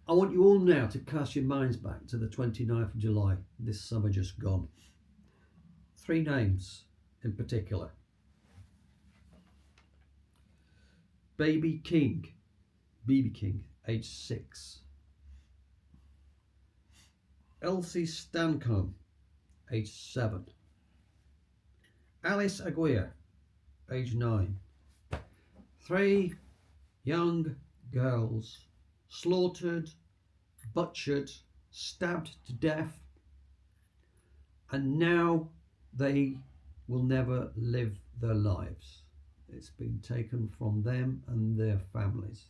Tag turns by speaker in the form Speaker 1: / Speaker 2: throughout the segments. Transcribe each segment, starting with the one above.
Speaker 1: I want you all now to cast your minds back to the 29th of July, this summer just gone. 3 names in particular. BB King, age 6. Elsie Stancombe, age 7. Alice Aguirre, age 9. 3 young girls slaughtered, butchered, stabbed to death, and now they will never live their lives. It's been taken from them and their families.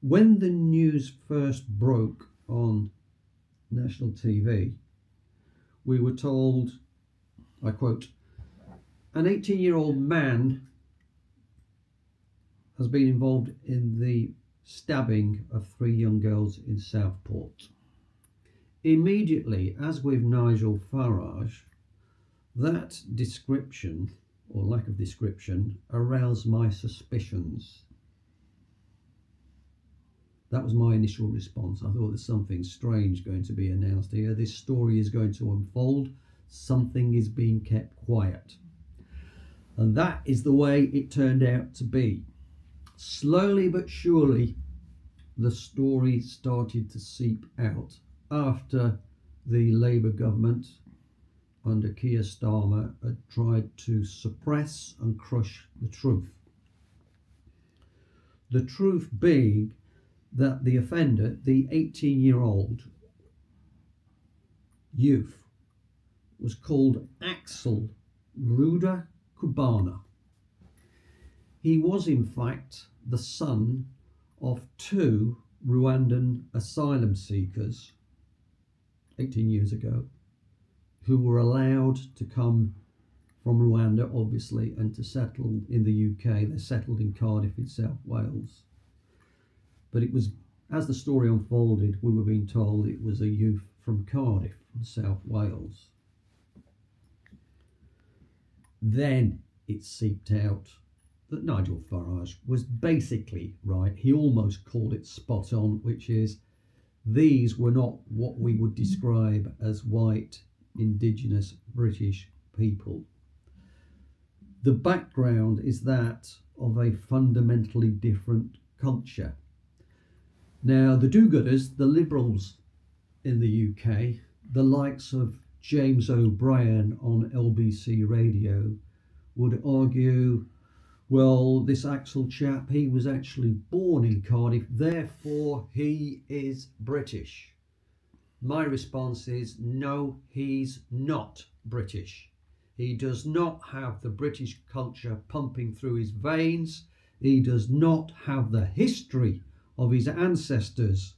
Speaker 1: When the news first broke on national TV, we were told, I quote, an 18-year-old man has been involved in the stabbing of 3 young girls in Southport. Immediately, as with Nigel Farage, that description, or lack of description, aroused my suspicions. That was my initial response. I thought there's something strange going to be announced here. This story is going to unfold. Something is being kept quiet. And that is the way it turned out to be. Slowly but surely, the story started to seep out after the Labour government under Keir Starmer had tried to suppress and crush the truth. The truth being that the offender, the 18-year-old youth, was called Axel Ruda Kubana. He was in fact the son of 2 Rwandan asylum seekers 18 years ago who were allowed to come from Rwanda, obviously, and to settle in the UK. They settled in Cardiff in South Wales. But it was, as the story unfolded, we were being told it was a youth from Cardiff, from South Wales. Then it seeped out that Nigel Farage was basically right. He almost called it spot on, which is these were not what we would describe as white, indigenous British people. The background is that of a fundamentally different culture. Now, the do-gooders, the liberals in the UK, the likes of James O'Brien on LBC Radio, would argue, well, this Axel chap, he was actually born in Cardiff, therefore he is British. My response is, no, he's not British. He does not have the British culture pumping through his veins. He does not have the history of his ancestors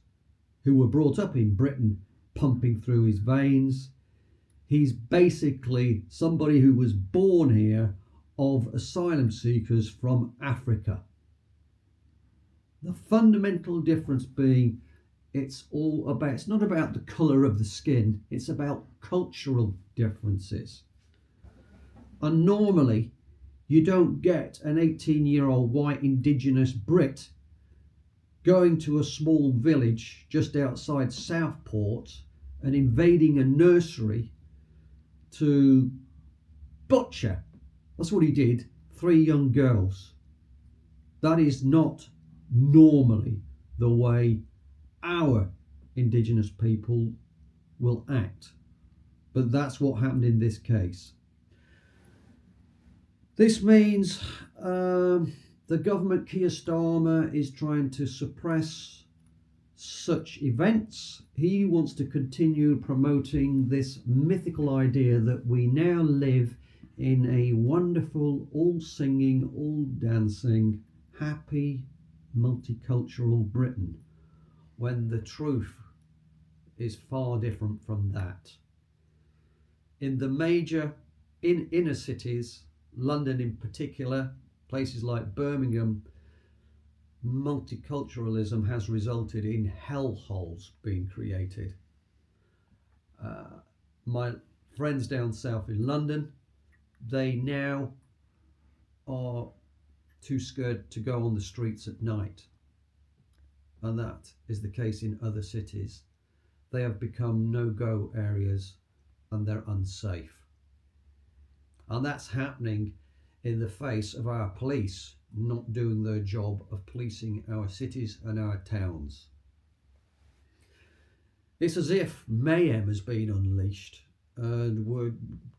Speaker 1: who were brought up in Britain pumping through his veins. He's basically somebody who was born here of asylum seekers from Africa. The fundamental difference being it's not about the colour of the skin, it's about cultural differences. And normally you don't get an 18-year-old white indigenous Brit going to a small village just outside Southport and invading a nursery to butcher. That's what he did, 3 young girls. That is not normally the way our indigenous people will act. But that's what happened in this case. This means the government, Keir Starmer, is trying to suppress such events. He wants to continue promoting this mythical idea that we now live in a wonderful, all singing, all dancing, happy, multicultural Britain, when the truth is far different from that. In the major inner cities, London in particular, places like Birmingham, multiculturalism has resulted in hellholes being created. My friends down south in London, they now are too scared to go on the streets at night. and that is the case in other cities. They have become no-go areas and they're unsafe. And that's happening in the face of our police not doing their job of policing our cities and our towns. It's as if mayhem has been unleashed and we're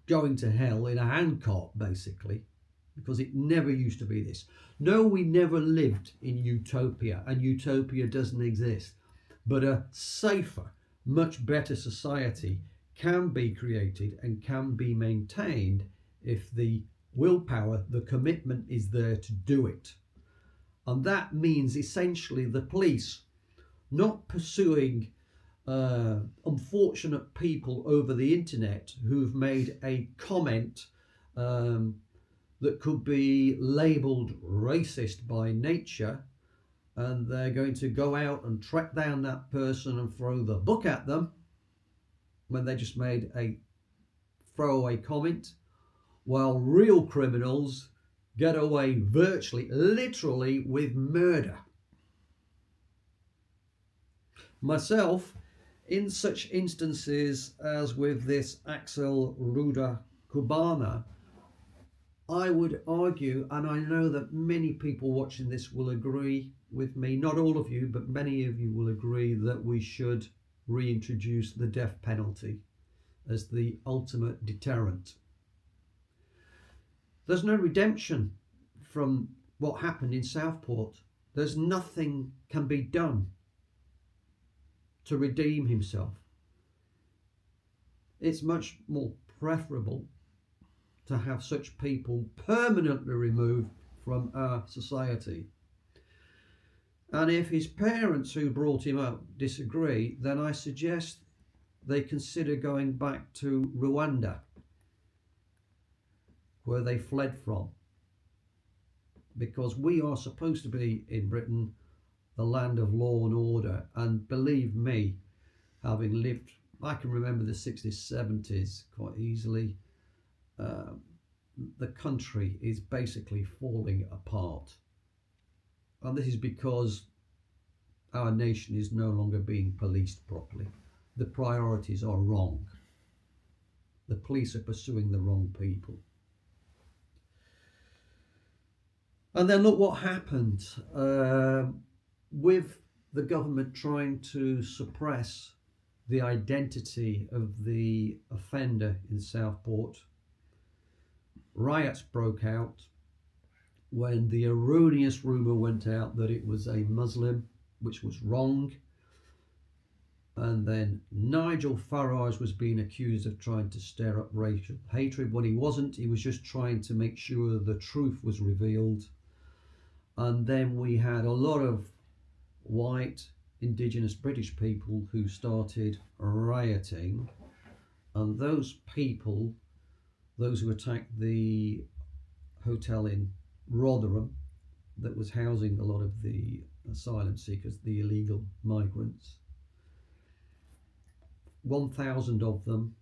Speaker 1: going to hell in a handcart, basically, because it never used to be this. No, we never lived in utopia, and utopia doesn't exist. But a safer, much better society can be created and can be maintained if the willpower, the commitment is there to do it. And that means essentially the police not pursuing unfortunate people over the internet who've made a comment that could be labelled racist by nature, and they're going to go out and track down that person and throw the book at them when they just made a throwaway comment, while real criminals get away virtually, literally, with murder. Myself, in such instances as with this Axel Ruda Cubana, I would argue, and I know that many people watching this will agree with me, not all of you, but many of you will agree that we should reintroduce the death penalty as the ultimate deterrent. There's no redemption from what happened in Southport. There's nothing can be done to redeem himself. It's much more preferable to have such people permanently removed from our society. And if his parents who brought him up disagree, then I suggest they consider going back to Rwanda, where they fled from. Because we are supposed to be, in Britain, the land of law and order. And believe me, having lived, I can remember the 60s, 70s quite easily, the country is basically falling apart. And this is because our nation is no longer being policed properly. The priorities are wrong. The police are pursuing the wrong people. And then look what happened with the government trying to suppress the identity of the offender in Southport. Riots broke out when the erroneous rumour went out that it was a Muslim, which was wrong. And then Nigel Farage was being accused of trying to stir up racial hatred when he wasn't. He was just trying to make sure the truth was revealed. And then we had a lot of white indigenous British people who started rioting. And those people, those who attacked the hotel in Rotherham that was housing a lot of the asylum seekers, the illegal migrants, 1,000 of them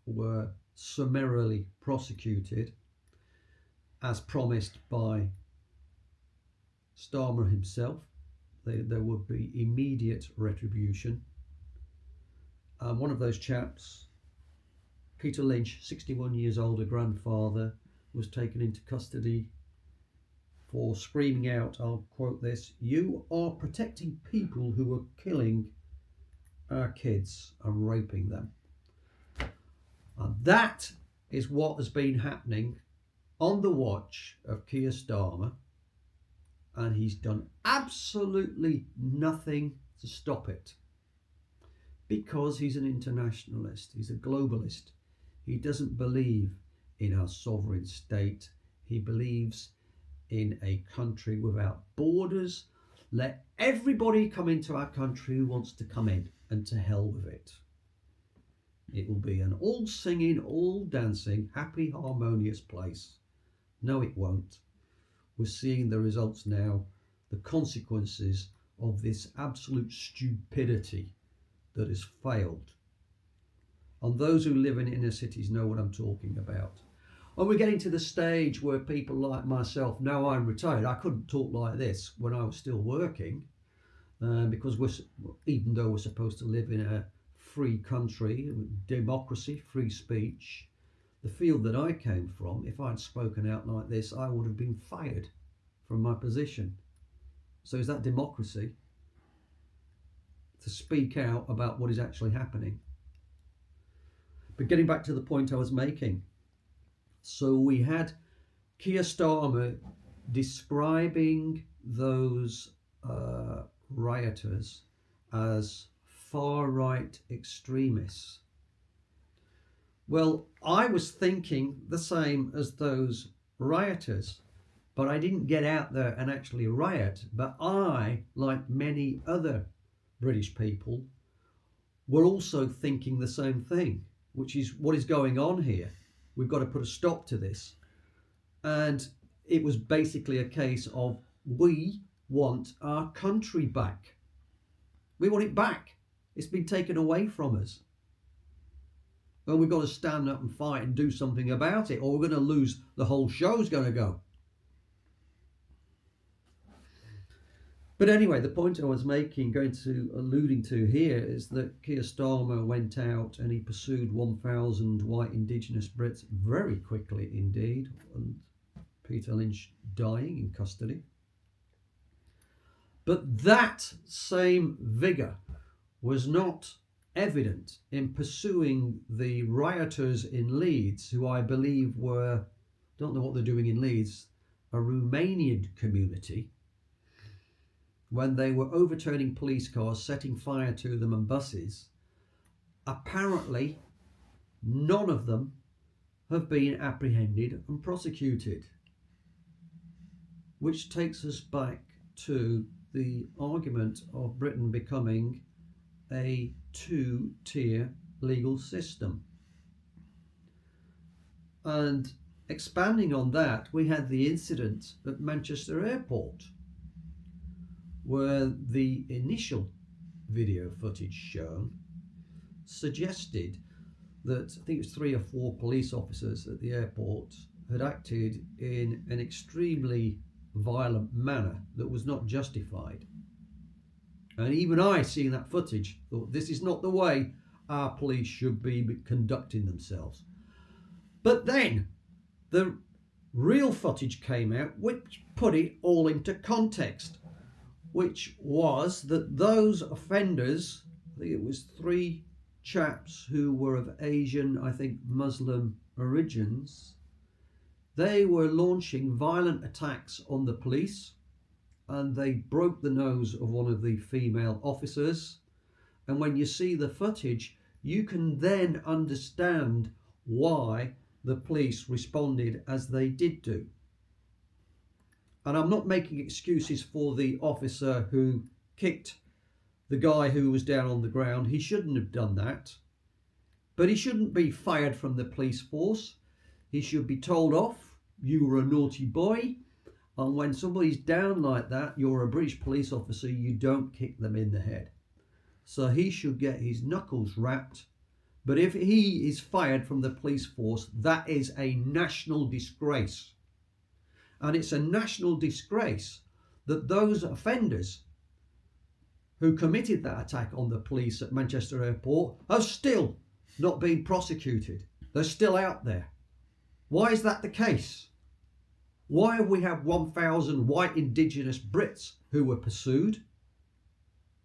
Speaker 1: were summarily prosecuted as promised by Starmer himself. There would be immediate retribution. One of those chaps, Peter Lynch, 61 years old, a grandfather, was taken into custody for screaming out, I'll quote this, "You are protecting people who are killing our kids and raping them." And that is what has been happening on the watch of Keir Starmer, and he's done absolutely nothing to stop it because he's an internationalist, he's a globalist. He doesn't believe in our sovereign state. He believes in a country without borders. Let everybody come into our country who wants to come in, and to hell with it. It will be an all singing, all dancing, happy, harmonious place. No, it won't. We're seeing the results now, the consequences of this absolute stupidity that has failed. And those who live in inner cities know what I'm talking about. And we're getting to the stage where people like myself, now I'm retired, I couldn't talk like this when I was still working. because even though we're supposed to live in a free country, democracy, free speech, the field that I came from, if I'd spoken out like this, I would have been fired from my position. So is that democracy? To speak out about what is actually happening? But getting back to the point I was making, so we had Keir Starmer describing those rioters as far-right extremists. Well, I was thinking the same as those rioters, but I didn't get out there and actually riot. But I, like many other British people, were also thinking the same thing, which is what is going on here. We've got to put a stop to this. And it was basically a case of, we want our country back. We want it back. It's been taken away from us. Well, we've got to stand up and fight and do something about it, or we're going to lose. The whole show's going to go. But anyway, the point I was alluding to here, is that Keir Starmer went out and he pursued 1,000 white Indigenous Brits very quickly indeed, and Peter Lynch dying in custody. But that same vigour was not evident in pursuing the rioters in Leeds, who I believe were, don't know what they're doing in Leeds, a Romanian community, when they were overturning police cars, setting fire to them and buses. Apparently, none of them have been apprehended and prosecuted, which takes us back to the argument of Britain becoming a two-tier legal system. And expanding on that, we had the incident at Manchester Airport, where the initial video footage shown suggested that, I think it was 3 or 4 police officers at the airport had acted in an extremely violent manner that was not justified. And even I, seeing that footage, thought this is not the way our police should be conducting themselves. But then the real footage came out, which put it all into context, which was that those offenders, I think it was 3 chaps who were of Asian, I think Muslim origins, they were launching violent attacks on the police, and they broke the nose of one of the female officers. And when you see the footage, you can then understand why the police responded as they did do. And I'm not making excuses for the officer who kicked the guy who was down on the ground. He shouldn't have done that. But he shouldn't be fired from the police force. He should be told off. You were a naughty boy. And when somebody's down like that, you're a British police officer, you don't kick them in the head. So he should get his knuckles rapped. But if he is fired from the police force, that is a national disgrace. And it's a national disgrace that those offenders who committed that attack on the police at Manchester Airport are still not being prosecuted. They're still out there. Why is that the case? Why have we had 1,000 white Indigenous Brits who were pursued,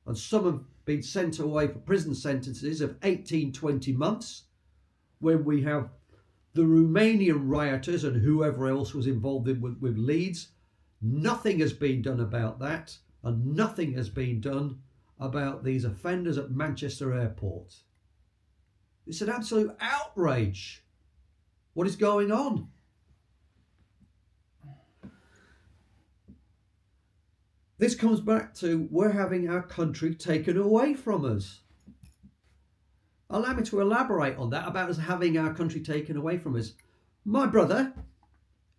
Speaker 1: and some have been sent away for prison sentences of 18, 20 months, when we have the Romanian rioters and whoever else was involved with Leeds? Nothing has been done about that, and nothing has been done about these offenders at Manchester Airport. It's an absolute outrage. What is going on? This comes back to, we're having our country taken away from us. Allow me to elaborate on that, about us having our country taken away from us. My brother,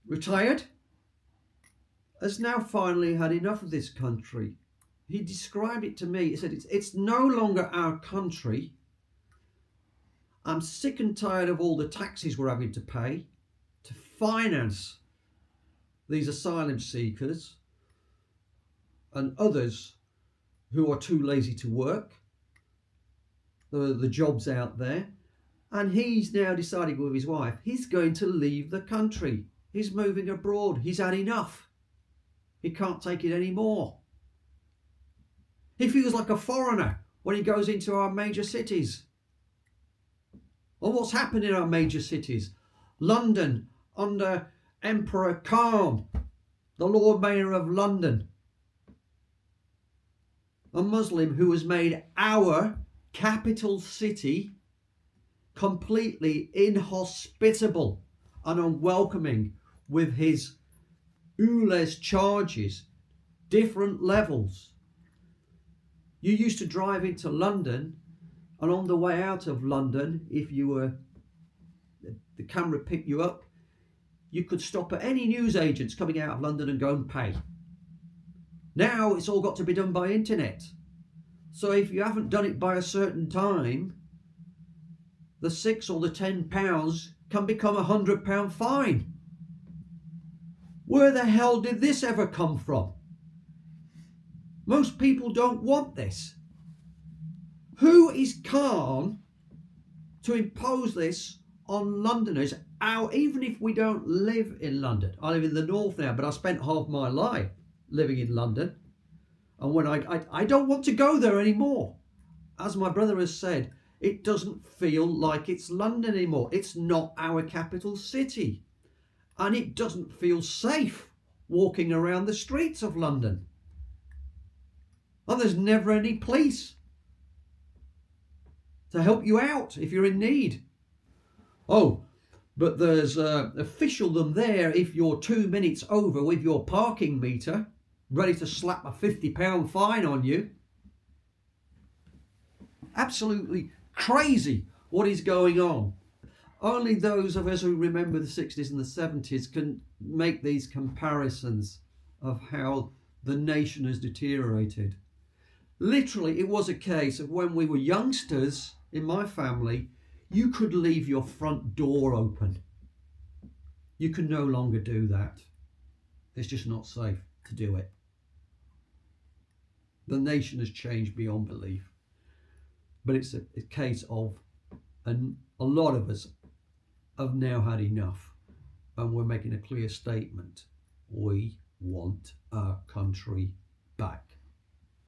Speaker 1: retired, has now finally had enough of this country. He described it to me. He said, it's no longer our country. I'm sick and tired of all the taxes we're having to pay to finance these asylum seekers and others who are too lazy to work, the jobs out there. And he's now decided with his wife, he's going to leave the country. He's moving abroad. He's had enough. He can't take it anymore. He feels like a foreigner when he goes into our major cities. And what's happened in our major cities? London, under Emperor Khan, the Lord Mayor of London, a Muslim who has made our capital city completely inhospitable and unwelcoming with his ULEZ charges, different levels. You used to drive into London, and on the way out of London, if you were, the camera picked you up, you could stop at any newsagents coming out of London and go and pay. Now it's all got to be done by internet. So if you haven't done it by a certain time, the £6 or the £10 can become £100 fine. Where the hell did this ever come from? Most people don't want this. Who is Khan to impose this on Londoners? Even if we don't live in London. I live in the north now, but I spent half my life living in London. And when I don't want to go there anymore. As my brother has said, it doesn't feel like it's London anymore. It's not our capital city. And it doesn't feel safe walking around the streets of London. And there's never any police to help you out if you're in need. Oh, but there's officialdom there if you're 2 minutes over with your parking meter, ready to slap a £50 fine on you. Absolutely crazy what is going on. Only those of us who remember the 60s and the 70s can make these comparisons of how the nation has deteriorated. Literally, it was a case of when we were youngsters in my family, you could leave your front door open. You can no longer do that. It's just not safe to do it. The nation has changed beyond belief. But it's a case of, and a lot of us have now had enough. And we're making a clear statement. We want our country back.